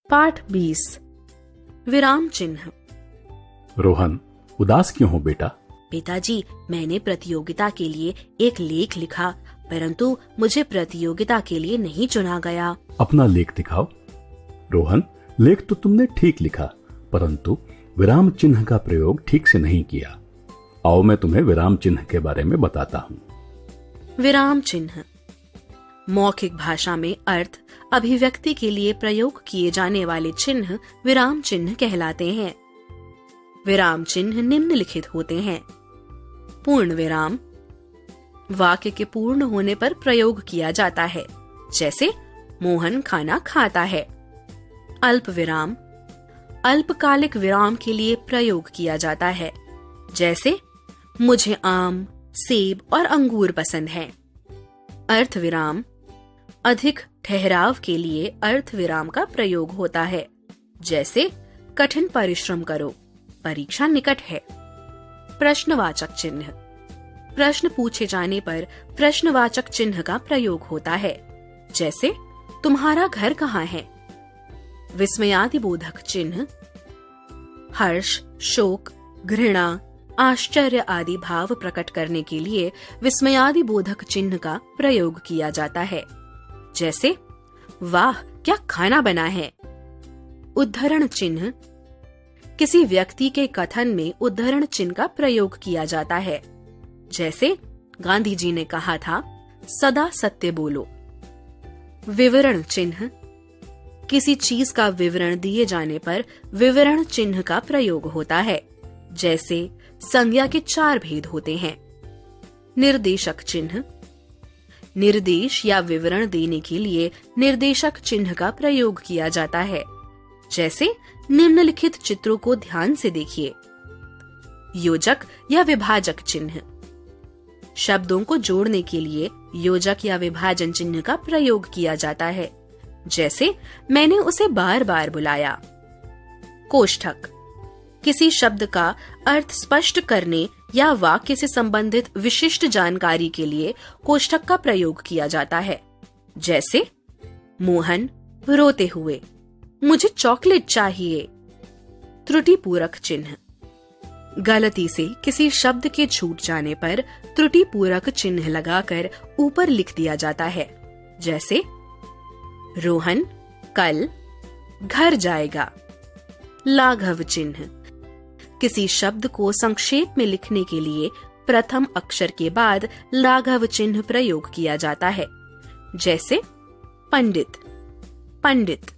पाठ 20 विराम चिन्ह। रोहन, उदास क्यों हो बेटा? पिताजी, मैंने प्रतियोगिता के लिए एक लेख लिखा, परंतु मुझे प्रतियोगिता के लिए नहीं चुना गया। अपना लेख दिखाओ। रोहन, लेख तो तुमने ठीक लिखा, परंतु विराम चिन्ह का प्रयोग ठीक से नहीं किया। आओ मैं तुम्हें विराम चिन्ह के बारे में बताता हूँ। विराम चिन्ह मौखिक भाषा में अर्थ अभिव्यक्ति के लिए प्रयोग किए जाने वाले चिन्ह विराम चिन्ह कहलाते हैं। विराम चिन्ह निम्नलिखित होते हैं। पूर्ण विराम वाक्य के पूर्ण होने पर प्रयोग किया जाता है, जैसे मोहन खाना खाता है। अल्प विराम अल्पकालिक विराम के लिए प्रयोग किया जाता है, जैसे मुझे आम, सेब और अंगूर पसंद है। अर्थ विराम अधिक ठहराव के लिए अर्थ विराम का प्रयोग होता है, जैसे कठिन परिश्रम करो, परीक्षा निकट है। प्रश्नवाचक चिन्ह प्रश्न पूछे जाने पर प्रश्नवाचक चिन्ह का प्रयोग होता है, जैसे तुम्हारा घर कहाँ है। विस्मयादिबोधक चिन्ह हर्ष, शोक, घृणा, आश्चर्य आदि भाव प्रकट करने के लिए विस्मयादिबोधक चिन्ह का प्रयोग किया जाता है, जैसे वाह क्या खाना बना है। उद्धरण चिन्ह किसी व्यक्ति के कथन में उद्धरण चिन्ह का प्रयोग किया जाता है, जैसे गांधी जी ने कहा था, सदा सत्य बोलो। विवरण चिन्ह किसी चीज का विवरण दिए जाने पर विवरण चिन्ह का प्रयोग होता है, जैसे संज्ञा के 4 भेद होते हैं। निर्देशक चिन्ह निर्देश या विवरण देने के लिए निर्देशक चिन्ह का प्रयोग किया जाता है, जैसे निम्नलिखित चित्रों को ध्यान से देखिए। योजक या विभाजक चिन्ह शब्दों को जोड़ने के लिए योजक या विभाजन चिन्ह का प्रयोग किया जाता है, जैसे मैंने उसे बार बार बुलाया। कोष्ठक किसी शब्द का अर्थ स्पष्ट करने या वाक्य से संबंधित विशिष्ट जानकारी के लिए कोष्ठक का प्रयोग किया जाता है, जैसे मोहन रोते हुए, मुझे चॉकलेट चाहिए। त्रुटिपूरक चिन्ह गलती से किसी शब्द के छूट जाने पर त्रुटिपूरक चिन्ह लगाकर ऊपर लिख दिया जाता है, जैसे रोहन कल घर जाएगा। लाघव चिन्ह किसी शब्द को संक्षेप में लिखने के लिए प्रथम अक्षर के बाद लाघव चिन्ह प्रयोग किया जाता है, जैसे पंडित, पंडित।